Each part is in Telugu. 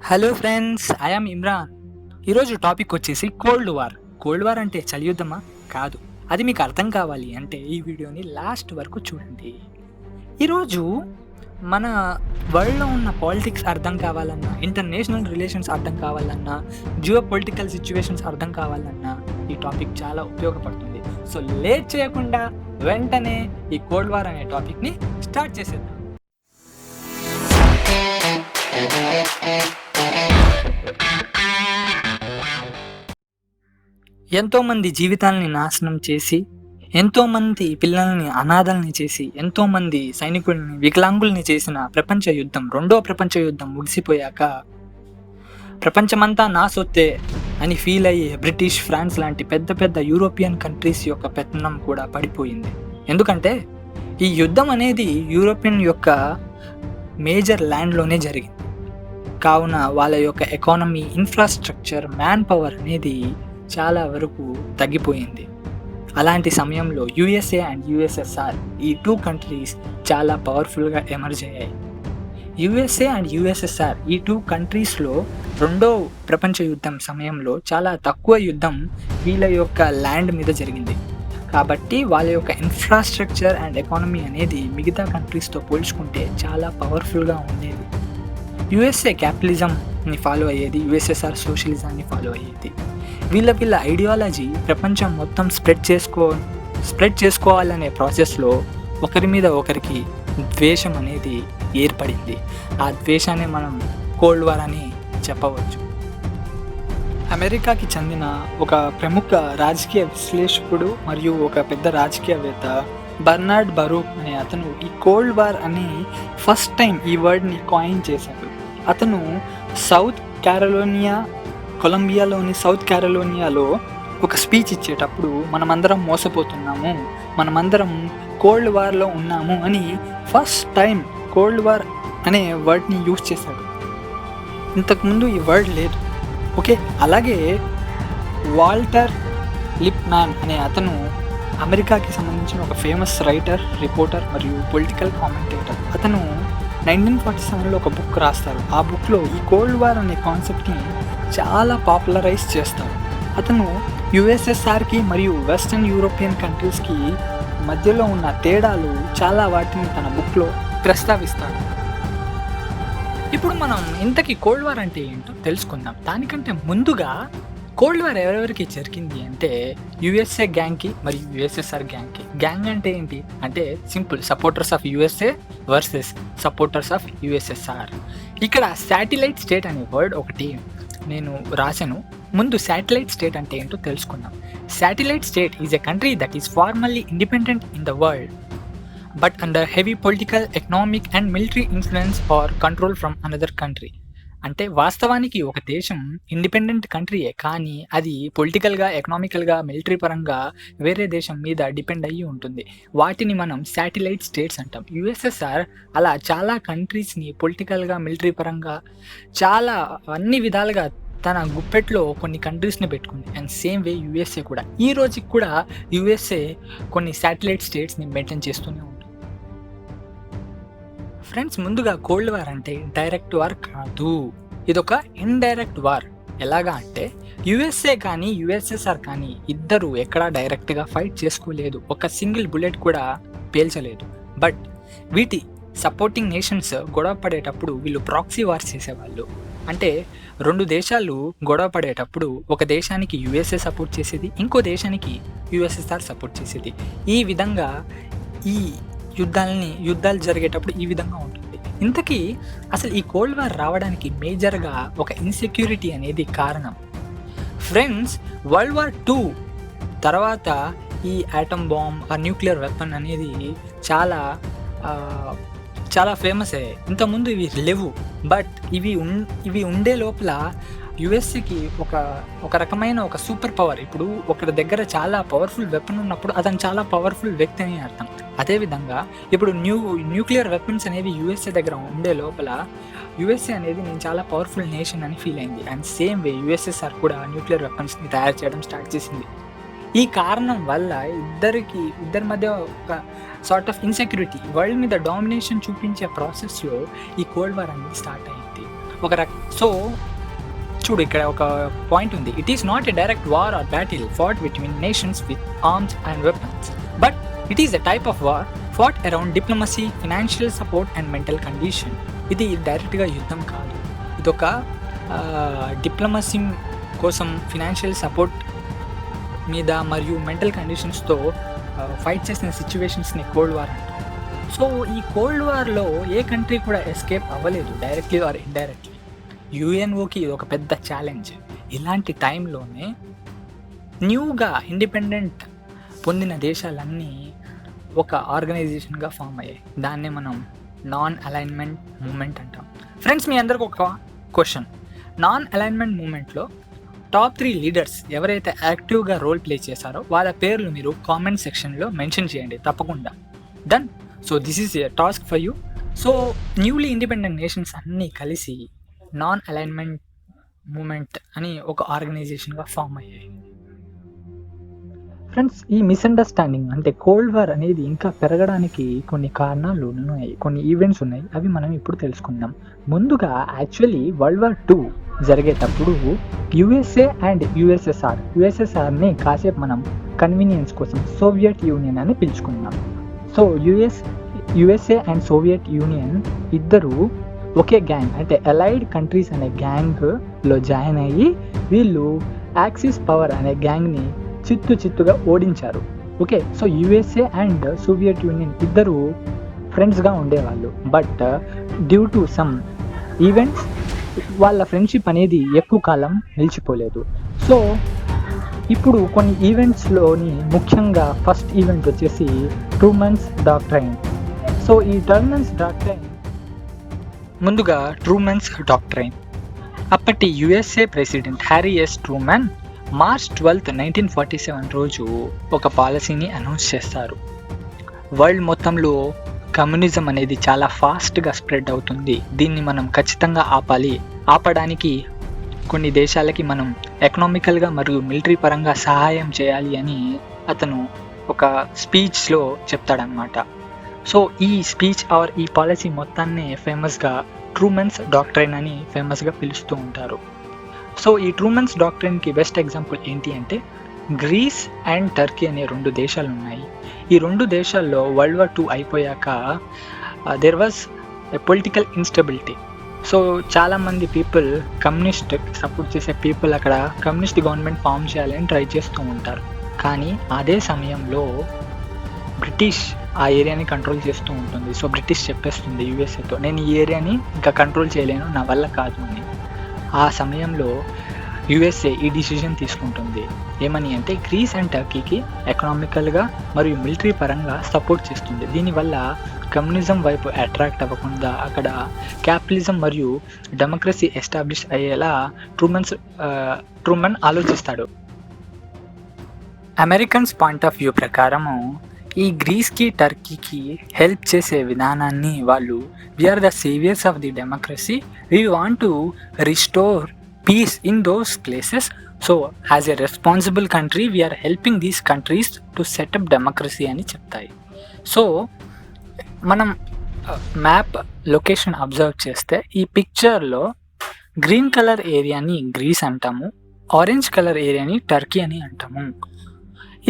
Hello friends, I'm Imran. ఈరోజు టాపిక్ వచ్చేసి కోల్డ్ వార్. కోల్డ్ వార్ అంటే చలి యుద్ధమా? కాదు. అది మీకు అర్థం కావాలి అంటే ఈ వీడియోని లాస్ట్ వరకు చూడండి. ఈరోజు మన వరల్డ్లో ఉన్న పాలిటిక్స్ అర్థం కావాలన్నా, ఇంటర్నేషనల్ రిలేషన్స్ అర్థం కావాలన్నా, జియో పొలిటికల్ సిచ్యువేషన్స్ అర్థం కావాలన్నా ఈ టాపిక్ చాలా ఉపయోగపడుతుంది. సో లేట్ చేయకుండా వెంటనే ఈ కోల్డ్ వార్ అనే టాపిక్ని స్టార్ట్ చేసేద్దాం. ఎంతోమంది జీవితాలని నాశనం చేసి, ఎంతోమంది పిల్లల్ని అనాథల్ని చేసి, ఎంతోమంది సైనికుల్ని వికలాంగుల్ని చేసిన ప్రపంచ యుద్ధం, రెండో ప్రపంచ యుద్ధం ముగిసిపోయాక ప్రపంచమంతా నా సొత్తే అని ఫీల్ అయ్యే బ్రిటిష్, ఫ్రాన్స్ లాంటి పెద్ద పెద్ద యూరోపియన్ కంట్రీస్ యొక్క పెత్తనం కూడా పడిపోయింది. ఎందుకంటే ఈ యుద్ధం అనేది యూరోపియన్ యొక్క మేజర్ ల్యాండ్లోనే జరిగింది. కావున వాళ్ళ యొక్క ఎకానమీ, ఇన్ఫ్రాస్ట్రక్చర్, మ్యాన్ పవర్ అనేది చాలా వరకు తగ్గిపోయింది. అలాంటి సమయంలో యుఎస్ఏ అండ్ యుఎస్ఎస్ఆర్ ఈ టూ కంట్రీస్ చాలా పవర్ఫుల్గా ఎమర్జ్ అయ్యాయి. యుఎస్ఏ అండ్ యుఎస్ఎస్ఆర్ ఈ టూ కంట్రీస్లో రెండో ప్రపంచ యుద్ధం సమయంలో చాలా తక్కువ యుద్ధం వీళ్ళ యొక్క ల్యాండ్ మీద జరిగింది. కాబట్టి వాళ్ళ యొక్క ఇన్ఫ్రాస్ట్రక్చర్ అండ్ ఎకానమీ అనేది మిగతా కంట్రీస్తో పోల్చుకుంటే చాలా పవర్ఫుల్గా ఉండేది. యుఎస్ఏ క్యాపిటలిజంని ఫాలో అయ్యేది, యుఎస్ఎస్ఆర్ సోషలిజాన్ని ఫాలో అయ్యేది. వీళ్ళ ఐడియాలజీ ప్రపంచం మొత్తం స్ప్రెడ్ చేసుకోవాలనే ప్రాసెస్లో ఒకరి మీద ఒకరికి ద్వేషం అనేది ఏర్పడింది. ఆ ద్వేషాన్ని మనం కోల్డ్ వార్ అని చెప్పవచ్చు. అమెరికాకి చెందిన ఒక ప్రముఖ రాజకీయ విశ్లేషకుడు మరియు ఒక పెద్ద రాజకీయవేత్త బర్నార్డ్ బరూక్ అనే అతను ఈ కోల్డ్ వార్ అని ఫస్ట్ టైం ఈ వర్డ్ని కాయిన్ చేశాడు. అతను కొలంబియాలోని సౌత్ క్యారోలినాలో ఒక స్పీచ్ ఇచ్చేటప్పుడు మనమందరం మోసపోతున్నాము, మనమందరం కోల్డ్ వార్లో ఉన్నాము అని ఫస్ట్ టైం కోల్డ్ వార్ అనే వర్డ్ని యూజ్ చేశాడు. ఇంతకుముందు ఈ వర్డ్ లేదు. ఓకే, అలాగే వాల్టర్ లిప్మాన్ అనే అతను అమెరికాకి సంబంధించిన ఒక ఫేమస్ రైటర్, రిపోర్టర్ మరియు పొలిటికల్ కామెంటేటర్. అతను 1947లో ఒక బుక్ రాస్తారు. ఆ బుక్లో ఈ కోల్డ్ వార్ అనే కాన్సెప్ట్ని చాలా పాపులరైజ్ చేస్తారు. అతను యుఎస్ఎస్ఆర్కి మరియు వెస్టర్న్ యూరోపియన్ కంట్రీస్కి మధ్యలో ఉన్న తేడాలు చాలా వాటిని తన బుక్లో ప్రస్తావిస్తాడు. ఇప్పుడు మనం ఇంతకీ కోల్డ్ వార్ అంటే ఏంటో తెలుసుకుందాం. దానికంటే ముందుగా కోల్డ్ వార్ ఎవరెవరికి జరిగింది అంటే యుఎస్ఏ గ్యాంగ్కి మరియు యుఎస్ఎస్ఆర్ గ్యాంగ్కి. గ్యాంగ్ అంటే ఏంటి అంటే simple, supporters of USA versus supporters of USSR. ఇక్కడ శాటిలైట్ స్టేట్ అనే వర్డ్ ఒకటి నేను రాశాను. ముందు శాటిలైట్ స్టేట్ అంటే ఏంటో తెలుసుకుందాం. Satellite state is a country that is formally independent in the world but under heavy political, economic and military influence or control from another country. అంటే వాస్తవానికి ఒక దేశం ఇండిపెండెంట్ కంట్రీయే, కానీ అది పొలిటికల్గా, ఎకనామికల్గా, మిలిటరీ పరంగా వేరే దేశం మీద డిపెండ్ అయ్యి ఉంటుంది. వాటిని మనం శాటిలైట్ స్టేట్స్ అంటాం. యుఎస్ఎస్ఆర్ అలా చాలా కంట్రీస్ని పొలిటికల్గా, మిలిటరీ పరంగా చాలా అన్ని విధాలుగా తన గుప్పెట్లో కొన్ని కంట్రీస్ని పెట్టుకుంది. అండ్ సేమ్ వే యుఎస్ఏ కూడా. ఈ రోజుకి కూడా యుఎస్ఏ కొన్ని శాటిలైట్ స్టేట్స్ని మెయింటైన్ చేస్తూనే ఉంటుంది. ఫ్రెండ్స్, ముందుగా కోల్డ్ వార్ అంటే డైరెక్ట్ వార్ కాదు, ఇదొక ఇండైరెక్ట్ వార్. ఎలాగా అంటే యుఎస్ఏ కానీ యుఎస్ఎస్ఆర్ కానీ ఇద్దరు ఎక్కడా డైరెక్ట్గా ఫైట్ చేసుకోలేదు, ఒక సింగిల్ బుల్లెట్ కూడా పేల్చలేదు. బట్ వీటి సపోర్టింగ్ నేషన్స్ గొడవ పడేటప్పుడు వీళ్ళు ప్రాక్సీ వార్ చేసేవాళ్ళు. అంటే రెండు దేశాలు గొడవ పడేటప్పుడు ఒక దేశానికి యుఎస్ఏ సపోర్ట్ చేసేది, ఇంకో దేశానికి యుఎస్ఎస్ఆర్ సపోర్ట్ చేసేది. ఈ విధంగా ఈ యుద్ధాలు జరిగేటప్పుడు ఈ విధంగా ఉంటుంది. ఇంతకీ అసలు ఈ కోల్డ్ వార్ రావడానికి మేజర్గా ఒక ఇన్సెక్యూరిటీ అనేది కారణం. ఫ్రెండ్స్, వరల్డ్ వార్ 2 తర్వాత ఈ ఆటమ్ బాంబ్, ఆ న్యూక్లియర్ వెపన్ అనేది చాలా ఫేమస్ అయ్యాయి. ఇంతకుముందు ఇవి లేవు, బట్ ఇవి ఉండే లోపల యుఎస్ఏకి ఒక రకమైన ఒక సూపర్ పవర్. ఇప్పుడు ఒకరి దగ్గర చాలా పవర్ఫుల్ వెపన్ ఉన్నప్పుడు అతను చాలా పవర్ఫుల్ వ్యక్తి అని అర్థం. అదేవిధంగా ఇప్పుడు న్యూక్లియర్ వెపన్స్ అనేవి యుఎస్ఏ దగ్గర ఉండే లోపల యుఎస్ఏ అనేది నేను చాలా పవర్ఫుల్ నేషన్ అని ఫీల్ అయింది. అండ్ సేమ్ వే యుఎస్ఎస్ఆర్ కూడా న్యూక్లియర్ వెపన్స్ని తయారు చేయడం స్టార్ట్ చేసింది. ఈ కారణం వల్ల ఇద్దరి మధ్య ఒక సార్ట్ ఆఫ్ ఇన్సెక్యూరిటీ, వరల్డ్ మీద డామినేషన్ చూపించే ప్రాసెస్లో ఈ కోల్డ్ వార్ అనేది స్టార్ట్ అయింది. సో చూడు, ఇక్కడ ఒక పాయింట్ ఉంది. It is not a direct war or battle fought between nations with arms and weapons, but it is a type of war fought around diplomacy, financial support and mental condition. ఇది డైరెక్ట్గా యుద్ధం కాదు, ఇదొక డిప్లొమసీ కోసం, ఫినాన్షియల్ సపోర్ట్ మీద మరియు మెంటల్ కండిషన్స్తో ఫైట్ చేసిన సిచ్యువేషన్స్ని కోల్డ్ వార్ అంటారు. సో ఈ కోల్డ్ వార్లో ఏ కంట్రీ కూడా ఎస్కేప్ అవ్వలేదు, డైరెక్ట్లీ ఆర్ ఇండైరెక్ట్లీ. యుఎన్ఓకి ఇది ఒక పెద్ద ఛాలెంజ్. ఇలాంటి టైంలోనే న్యూగా ఇండిపెండెంట్ పొందిన దేశాలన్నీ ఒక ఆర్గనైజేషన్గా ఫామ్ అయ్యాయి. దాన్నే మనం నాన్ అలైన్మెంట్ మూమెంట్ అంటాం. ఫ్రెండ్స్, మీ అందరికి ఒక క్వశ్చన్. నాన్ అలైన్మెంట్ మూమెంట్లో టాప్ 3 లీడర్స్ ఎవరైతే యాక్టివ్గా రోల్ ప్లే చేశారో వాళ్ళ పేర్లు మీరు కామెంట్ సెక్షన్లో మెన్షన్ చేయండి తప్పకుండా. Done. So this is a task for you. So newly independent nations అన్నీ కలిసి నాన్ అలైన్మెంట్ మూమెంట్ అని ఒక ఆర్గనైజేషన్గా ఫామ్ అయ్యాయి. ఫ్రెండ్స్, ఈ మిస్అండర్స్టాండింగ్ అంటే కోల్డ్ వార్ అనేది ఇంకా పెరగడానికి కొన్ని కారణాలు ఉన్నాయి, కొన్ని ఈవెంట్స్ ఉన్నాయి. అవి మనం ఇప్పుడు తెలుసుకుందాం. ముందుగా యాక్చువల్లీ వరల్డ్ వార్ 2 జరిగేటప్పుడు యుఎస్ఏ అండ్ యుఎస్ఎస్ఆర్ని కాసేపు మనం కన్వీనియన్స్ కోసం సోవియట్ యూనియన్ అని పిలుచుకున్నాం. So USA and Soviet Union ఇద్దరు ఒకే గ్యాంగ్ అంటే అలైడ్ కంట్రీస్ అనే గ్యాంగ్లో జాయిన్ అయ్యి వీళ్ళు యాక్సిస్ పవర్ అనే గ్యాంగ్ని చిత్తుగా ఓడించారు. Okay, so USA and Soviet Union ఇద్దరు ఫ్రెండ్స్గా ఉండేవాళ్ళు. But due to some events వాళ్ళ ఫ్రెండ్షిప్ అనేది ఎక్కువ కాలం నిలిచిపోలేదు. సో ఇప్పుడు కొన్ని ఈవెంట్స్లోని ముఖ్యంగా ఫస్ట్ ఈవెంట్ వచ్చేసి ట్రూమన్స్ డాక్ట్రైన్. సో ఈ ట్రూమన్స్ డాక్ట్రైన్ ముందుగా ట్రూమన్స్ డాక్ట్రైన్ అప్పటి USA president Harry S Truman March 12, 1947 రోజు ఒక పాలసీని అనౌన్స్ చేస్తారు. వరల్డ్ మొత్తంలో కమ్యూనిజం అనేది చాలా ఫాస్ట్గా స్ప్రెడ్ అవుతుంది, దీన్ని మనం ఖచ్చితంగా ఆపడానికి కొన్ని దేశాలకి మనం ఎకనామికల్గా మరియు మిలిటరీ పరంగా సహాయం చేయాలి అని అతను ఒక స్పీచ్లో చెప్తాడనమాట. సో ఈ స్పీచ్ ఆర్ ఈ పాలసీ మొత్తాన్ని ఫేమస్గా ట్రూమన్స్ డాక్ట్రైన్ అని ఫేమస్గా పిలుస్తూ ఉంటారు. సో ఈ ట్రూమన్స్ డాక్ట్రైన్కి బెస్ట్ ఎగ్జాంపుల్ ఏంటి అంటే గ్రీస్ అండ్ టర్కీ అనే 2 దేశాలు ఉన్నాయి. ఈ 2 దేశాల్లో వరల్డ్ వార్ 2 అయిపోయాక there was a political instability. So చాలామంది పీపుల్ కమ్యూనిస్ట్ సపోర్ట్ చేసే పీపుల్ అక్కడ కమ్యూనిస్ట్ గవర్నమెంట్ ఫామ్ చేయాలని ట్రై చేస్తూ ఉంటారు. కానీ అదే సమయంలో బ్రిటిష్ ఆ ఏరియాని కంట్రోల్ చేస్తూ ఉంటుంది. సో బ్రిటిష్ చెప్పేస్తుంది యుఎస్ఏతో, నేను ఈ ఏరియాని ఇంకా కంట్రోల్ చేయలేను, నా వల్ల కాదు అని. ఆ సమయంలో యుఎస్ఏ ఈ డిసిజన్ తీసుకుంటుంది. ఏమని అంటే గ్రీస్ అండ్ టర్కీకి ఎకనామికల్గా మరియు మిలిటరీ పరంగా సపోర్ట్ చేస్తుంది. దీనివల్ల కమ్యూనిజం వైపు అట్రాక్ట్ అవ్వకుండా అక్కడ క్యాపిటలిజం మరియు డెమోక్రసీ ఎస్టాబ్లిష్ అయ్యేలా ట్రూమన్ ఆలోచిస్తాడు. అమెరికన్స్ పాయింట్ ఆఫ్ వ్యూ ప్రకారము ఈ గ్రీస్కి టర్కీకి హెల్ప్ చేసే విధానాన్ని వాళ్ళు we are the saviours of the democracy, we want to restore peace in those places. So as a responsible country we are helping these countries to set up democracy అని చెప్తాయి. సో మనం మ్యాప్ లొకేషన్ అబ్జర్వ్ చేస్తే ఈ పిక్చర్లో గ్రీన్ కలర్ ఏరియాని గ్రీస్ అంటాము, ఆరెంజ్ కలర్ ఏరియాని టర్కీ అని అంటాము.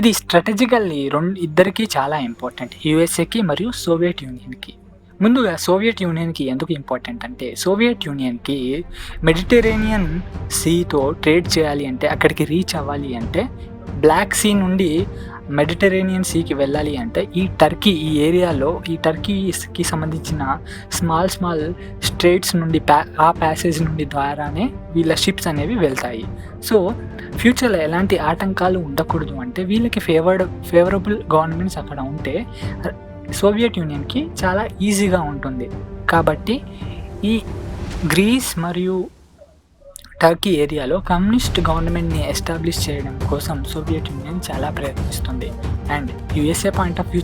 ఇది స్ట్రాటజికల్లీ ఇద్దరికీ చాలా ఇంపార్టెంట్, యుఎస్ఏకి మరియు సోవియట్ యూనియన్కి. ముందుగా సోవియట్ యూనియన్కి ఎందుకు ఇంపార్టెంట్ అంటే సోవియట్ యూనియన్కి మెడిటరేనియన్ సీతో ట్రేడ్ చేయాలి అంటే, అక్కడికి రీచ్ అవ్వాలి అంటే, బ్లాక్ సీ నుండి మెడిటరేనియన్ సీకి వెళ్ళాలి అంటే ఈ ఏరియాలో ఈ టర్కీకి సంబంధించిన స్మాల్ స్ట్రేట్స్ నుండి ఆ ప్యాసేజ్ నుండి ద్వారానే వీళ్ళ షిప్స్ అనేవి వెళ్తాయి. సో ఫ్యూచర్లో ఎలాంటి ఆటంకాలు ఉండకూడదు అంటే వీళ్ళకి ఫేవరబుల్ గవర్నమెంట్స్ అక్కడ ఉంటే సోవియట్ యూనియన్కి చాలా ఈజీగా ఉంటుంది. కాబట్టి ఈ గ్రీస్ మరియు టర్కీ ఏరియాలో కమ్యూనిస్ట్ గవర్నమెంట్ని ఎస్టాబ్లిష్ చేయడం కోసం సోవియట్ యూనియన్ చాలా ప్రయత్నిస్తుంది. And USA point of view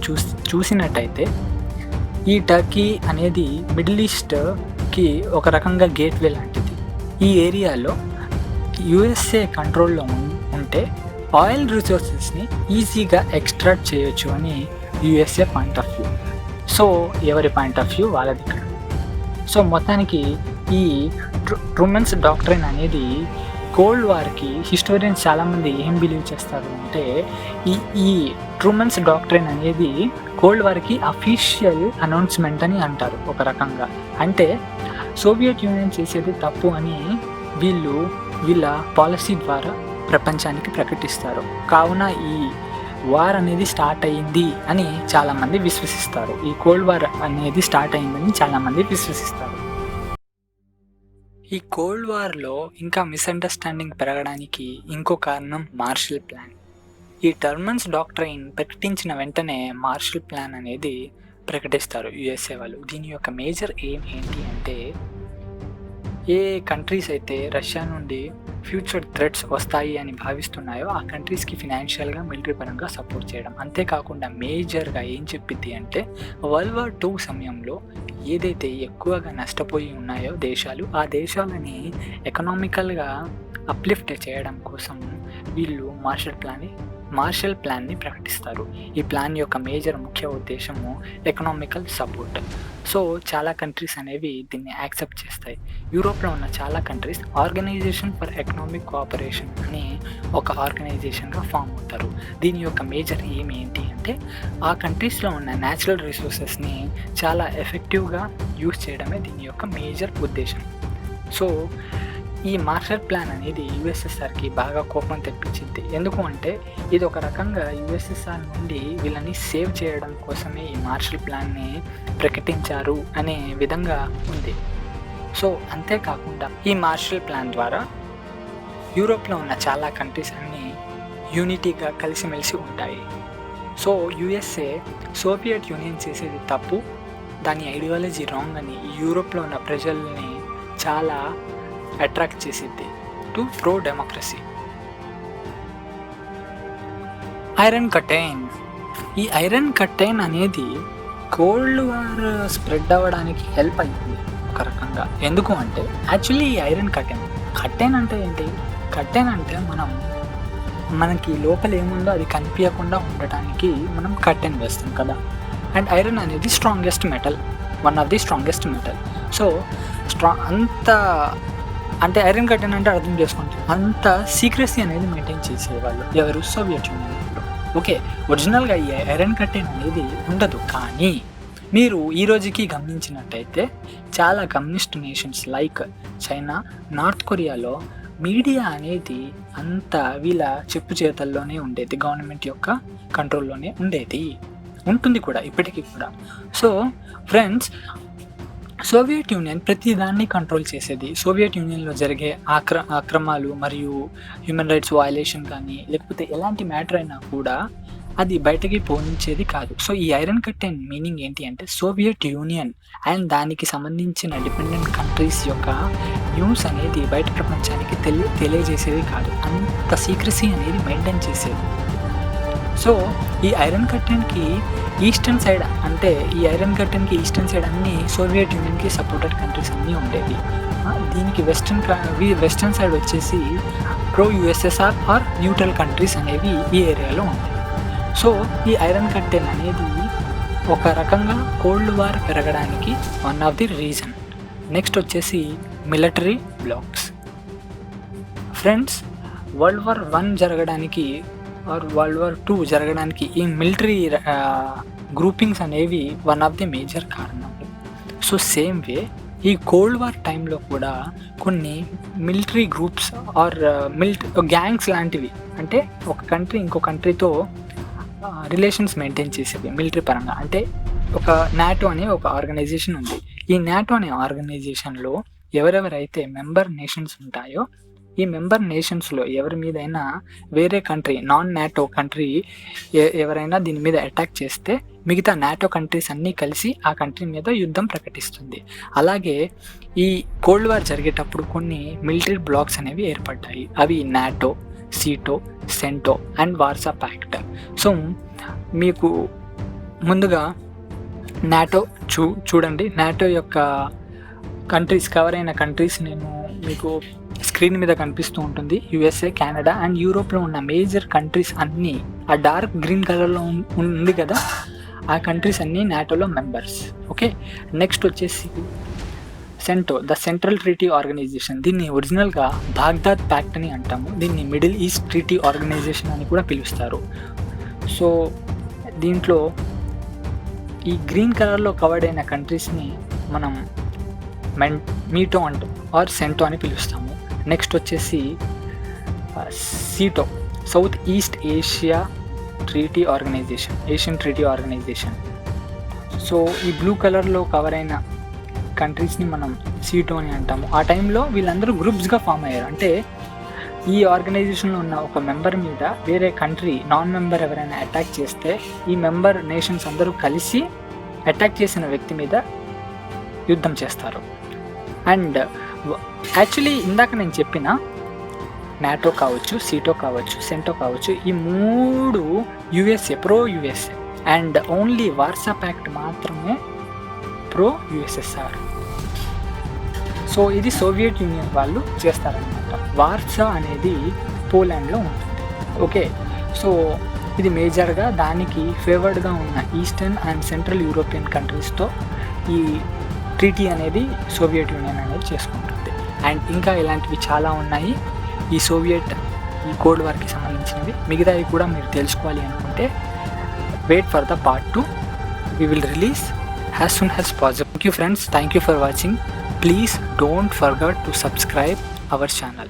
చూసినట్టయితే ఈ టర్కీ అనేది మిడిల్ ఈస్ట్కి ఒక రకంగా గేట్వే లాంటిది. ఈ ఏరియాలో యుఎస్ఏ కంట్రోల్లో ఉంటే ఆయిల్ రిసోర్సెస్ని ఈజీగా ఎక్స్ట్రాక్ట్ చేయొచ్చు అని USA point of view. So ఎవరి పాయింట్ ఆఫ్ వ్యూ వాళ్ళది ఇక్కడ. సో మొత్తానికి ఈ ట్రూమన్స్ డాక్ట్రైన్ అనేది కోల్డ్ వార్కి హిస్టోరియన్స్ చాలామంది ఏం బిలీవ్ చేస్తారు అంటే ఈ ఈ ట్రూమన్స్ డాక్ట్రైన్ అనేది కోల్డ్ వార్కి అఫీషియల్ అనౌన్స్మెంట్ అని అంటారు ఒక రకంగా. అంటే సోవియట్ యూనియన్ చేసేది తప్పు అని వీళ్ళ పాలసీ ద్వారా ప్రపంచానికి ప్రకటిస్తారు. కావున ఈ వార్ అనేది స్టార్ట్ అయ్యింది అని చాలామంది విశ్వసిస్తారు. ఈ కోల్డ్ వార్ అనేది స్టార్ట్ అయ్యిందని చాలామంది విశ్వసిస్తారు. ఈ కోల్డ్ వార్లో ఇంకా మిస్అండర్స్టాండింగ్ పెరగడానికి ఇంకో కారణం మార్షల్ ప్లాన్. ఈ టర్మన్స్ డాక్ట్రైన్ ప్రకటించిన వెంటనే మార్షల్ ప్లాన్ అనేది ప్రకటిస్తారు యుఎస్ఏ వాళ్ళు. దీని యొక్క మేజర్ ఎయిమ్ ఏంటి అంటే ఏ కంట్రీస్ అయితే రష్యా నుండి ఫ్యూచర్ థ్రెట్స్ వస్తాయి అని భావిస్తున్నాయో ఆ కంట్రీస్కి ఫినాన్షియల్గా మిలిటరీ పరంగా సపోర్ట్ చేయడం. అంతేకాకుండా మేజర్గా ఏం చెప్పిద్ది అంటే వరల్డ్ వార్ 2 సమయంలో ఏదైతే ఎక్కువగా నష్టపోయి ఉన్నాయో దేశాలు, ఆ దేశాలని ఎకనామికల్గా అప్లిఫ్ట్ చేయడం కోసం వీళ్ళు మార్షల్ ప్లాన్ని ప్రకటిస్తారు. ఈ ప్లాన్ యొక్క మేజర్ ముఖ్య ఉద్దేశము ఎకనామికల్ సపోర్ట్. సో చాలా కంట్రీస్ అనేవి దీన్ని యాక్సెప్ట్ చేస్తాయి. యూరోప్లో ఉన్న చాలా countries organisation for economic cooperation అని ఒక ఆర్గనైజేషన్గా ఫామ్ అవుతారు. దీని యొక్క మేజర్ ఎయిమ్ ఏంటి అంటే ఆ కంట్రీస్లో ఉన్న న్యాచురల్ రిసోర్సెస్ని చాలా ఎఫెక్టివ్గా యూజ్ చేయడమే దీని యొక్క మేజర్ ఉద్దేశం. సో ఈ మార్షల్ ప్లాన్ అనేది యుఎస్ఎస్ఆర్కి బాగా కోపం తెప్పించింది. ఎందుకు అంటే ఇది ఒక రకంగా యుఎస్ఎస్ఆర్ నుండి వీళ్ళని సేవ్ చేయడం కోసమే ఈ మార్షల్ ప్లాన్ని ప్రకటించారు అనే విధంగా ఉంది. సో అంతేకాకుండా ఈ మార్షల్ ప్లాన్ ద్వారా యూరోప్లో ఉన్న చాలా కంట్రీస్ అన్నీ యూనిటీగా కలిసిమెలిసి ఉంటాయి. సో యుఎస్ఏ సోవియట్ యూనియన్ చేసేది తప్పు, దాని ఐడియాలజీ రాంగ్ అని యూరోప్లో ఉన్న ప్రజల్ని చాలా అట్రాక్ట్ చేసిద్ది to pro democracy. Iron curtain. ఈ ఐరన్ కర్టైన్ అనేది కోల్డ్ వార్ స్ప్రెడ్ అవ్వడానికి హెల్ప్ అయ్యింది ఒక రకంగా. ఎందుకు అంటే యాక్చువల్లీ ఈ ఐరన్ కర్టైన్ అంటే ఏంటి? కర్టైన్ అంటే మనకి లోపల ఏముందో అది కనిపించకుండా ఉండటానికి మనం కర్టైన్ వేస్తాం కదా. అండ్ ఐరన్ అనేది strongest metal, one of the strongest metal. So అంత అంటే ఐరన్ కర్టైన్ అంటే అర్థం చేసుకుంటే అంత సీక్రెసీ అనేది మెయింటైన్ చేసేవాళ్ళు ఎవరు? సోవియట్ యూనియన్లో. ఓకే, ఒరిజినల్గా ఈ ఐరన్ కర్టైన్ అనేది ఉండదు. కానీ మీరు ఈ రోజుకి గమనించినట్టయితే చాలా communist nations like China, north కొరియాలో మీడియా అనేది అంత వీళ్ళ చెప్పు చేతల్లోనే ఉండేది, గవర్నమెంట్ యొక్క కంట్రోల్లోనే ఉంటుంది కూడా ఇప్పటికీ కూడా. సో ఫ్రెండ్స్, సోవియట్ యూనియన్ ప్రతి దాన్ని కంట్రోల్ చేసేది. సోవియట్ యూనియన్లో జరిగే అక్రమాలు మరియు హ్యూమన్ రైట్స్ వయలేషన్ కానీ లేకపోతే ఎలాంటి మ్యాటర్ అయినా కూడా అది బయటకి పోనించేది కాదు. సో ఈ ఐరన్ కర్టైన్ మీనింగ్ ఏంటి అంటే సోవియట్ యూనియన్ అండ్ దానికి సంబంధించిన డిపెండెంట్ కంట్రీస్ యొక్క న్యూస్ అనేది బయట ప్రపంచానికి తెలియజేసేది కాదు, అంత సీక్రసీ అనేది మెయింటైన్ చేసేది. సో ఈ ఐరన్ కర్టైన్కి ఈస్టర్న్ సైడ్ అంటే ఈ ఐరన్ కర్టైన్కి ఈస్టర్న్ సైడ్ అన్నీ సోవియట్ యూనియన్కి సపోర్టెడ్ కంట్రీస్ అన్నీ ఉండేవి. దీనికి వెస్టర్న్ సైడ్ వచ్చేసి pro USSR or neutral countries అనేవి ఈ ఏరియాలో ఉంటాయి. సో ఈ ఐరన్ కర్టైన్ అనేది ఒక రకంగా కోల్డ్ వార్ పెరగడానికి one of the reason. Next వచ్చేసి military blocks. Friends, world war 1 జరగడానికి ఆర్ వరల్డ్ వార్ 2 జరగడానికి ఈ మిలిటరీ గ్రూపింగ్స్ అనేవి వన్ ఆఫ్ ది మేజర్ కారణాలు. సో సేమ్ వే ఈ కోల్డ్ వార్ టైంలో కూడా కొన్ని మిలిటరీ గ్రూప్స్ ఆర్ గ్యాంగ్స్ లాంటివి, అంటే ఒక కంట్రీ ఇంకో కంట్రీతో రిలేషన్స్ మెయింటైన్ చేసేవి మిలిటరీ పరంగా. అంటే ఒక నాటో అనే ఒక ఆర్గనైజేషన్ ఉంది. ఈ నాటో అనే ఆర్గనైజేషన్లో ఎవరెవరైతే మెంబర్ నేషన్స్ ఉంటాయో ఈ మెంబర్ నేషన్స్లో ఎవరి మీదైనా వేరే కంట్రీ, నాన్ నాటో కంట్రీ ఎవరైనా దీని మీద అటాక్ చేస్తే మిగతా నాటో కంట్రీస్ అన్నీ కలిసి ఆ కంట్రీ మీద యుద్ధం ప్రకటిస్తుంది. అలాగే ఈ కోల్డ్ వార్ జరిగేటప్పుడు కొన్ని మిలిటరీ బ్లాక్స్ అనేవి ఏర్పడ్డాయి. అవి NATO, SEATO, CENTO and Warsaw pact. So మీకు ముందుగా నాటో చూడండి. నాటో యొక్క కంట్రీస్, కవర్ అయిన కంట్రీస్ నేను మీకు స్క్రీన్ మీద కనిపిస్తూ ఉంటుంది. యుఎస్ఏ, కెనడా అండ్ యూరోప్లో ఉన్న మేజర్ కంట్రీస్ అన్నీ ఆ డార్క్ గ్రీన్ కలర్లో ఉంది కదా, ఆ కంట్రీస్ అన్నీ నాటోలో మెంబర్స్. ఓకే, నెక్స్ట్ వచ్చేసి సెంటో, ద సెంట్రల్ ట్రీటీ ఆర్గనైజేషన్, దీన్ని ఒరిజినల్గా బాగ్దాద్ ప్యాక్ట్ అని అంటాము. దీన్ని మిడిల్ ఈస్ట్ ట్రీటీ ఆర్గనైజేషన్ అని కూడా పిలుస్తారు. సో దీంట్లో ఈ గ్రీన్ కలర్లో కవర్డ్ అయిన కంట్రీస్ని మనం మీటో అంటాం ఆర్ సెంటో అని పిలుస్తాము. నెక్స్ట్ వచ్చేసి SEATO, south east Asia treaty organization, Asian treaty organization. So ఈ బ్లూ కలర్లో కవర్ అయిన కంట్రీస్ని మనం సీటో అని అంటాము. ఆ టైంలో వీళ్ళందరూ గ్రూప్స్గా ఫామ్ అయ్యారు. అంటే ఈ ఆర్గనైజేషన్లో ఉన్న ఒక మెంబర్ మీద వేరే కంట్రీ నాన్ మెంబర్ ఎవరైనా అటాక్ చేస్తే ఈ మెంబర్ నేషన్స్ అందరూ కలిసి అటాక్ చేసిన వ్యక్తి మీద యుద్ధం చేస్తారు. అండ్ యాక్చువల్లీ ఇందాక నేను చెప్పిన నాటో కావచ్చు, సీటో కావచ్చు, సెంటో కావచ్చు, ఈ 3 USA, pro USA, and only Warsaw pact మాత్రమే ప్రో యుఎస్ఎస్ఆర్. సో ఇది సోవియట్ యూనియన్ వాళ్ళు చేస్తారనమాట. వార్సా అనేది పోలాండ్లో ఉంటుంది. ఓకే, సో ఇది మేజర్గా దానికి ఫేవర్డ్గా ఉన్న ఈస్టర్న్ అండ్ సెంట్రల్ యూరోపియన్ కంట్రీస్తో ఈ ట్రీటీ అనేది సోవియట్ యూనియన్ అనేది చేసుకుంటుంది. అండ్ ఇంకా ఇలాంటివి చాలా ఉన్నాయి ఈ ఈ కోల్డ్ వార్కి సంబంధించినవి. మిగతావి కూడా మీరు తెలుసుకోవాలి అనుకుంటే wait for the part 2. We will release as soon as possible. Thank you friends, thank you for watching. Please don't forget to subscribe our channel.